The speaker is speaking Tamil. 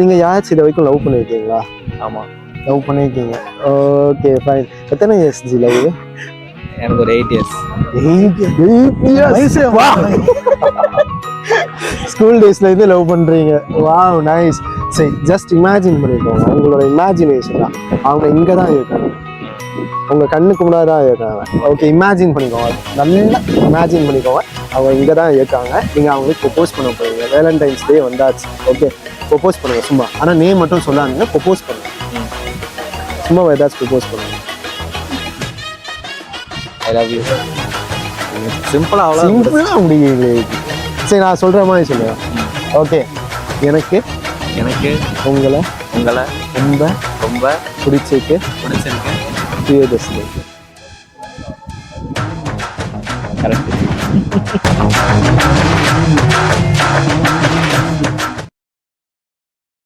நீங்கள் யாராச்சும் இது வரைக்கும் லவ் பண்ணியிருக்கீங்களா? ஆமாம், லவ் பண்ணியிருக்கீங்க. Okay fine. எத்தனை இயர்ஸ் ஜி லவ்? எனக்கு ஒரு 8 years. 8 years. வா, ஸ்கூல் டேஸ்லேருந்து லவ் பண்ணுறீங்க. Wow, nice. சரி, ஜஸ்ட் இமேஜின் பண்ணிக்கோங்க. உங்களோட இமேஜினேஷன் தான். அவங்க இங்கே தான் இருக்காங்க, உங்கள் கண்ணுக்கு முன்னாடி தான் இருக்காங்க. ஓகே, இமேஜின் பண்ணிக்கோங்க, நல்லா இமேஜின் பண்ணிக்கோங்க. அவங்க இங்கே தான் இருக்காங்க. நீங்கள் அவங்களுக்கு ப்ரொப்போஸ் பண்ண போகிறீங்க. வேலண்டைன்ஸ் டே வந்தாச்சு. ஓகே, ப்ரொப்போஸ் பண்ணுங்கள் சும்மா. ஆனால் நேம் மட்டும் சொல்லாதீங்க, ப்ரொப்போஸ் பண்ணுங்க. சும்மா ஏதாச்சும் ப்ரொப்போஸ் பண்ணுங்க. I love you. சிம்பிளா அவ்வளோ சிம்பிளாக முடியுங்களே. சரி, நான் சொல்கிற மாதிரி சொல்லுவேன். ஓகே, எனக்கு உங்களை ரொம்ப ரொம்ப பிடிச்சிருக்கு. பிரியதர்ஷினி. கரெக்ட்.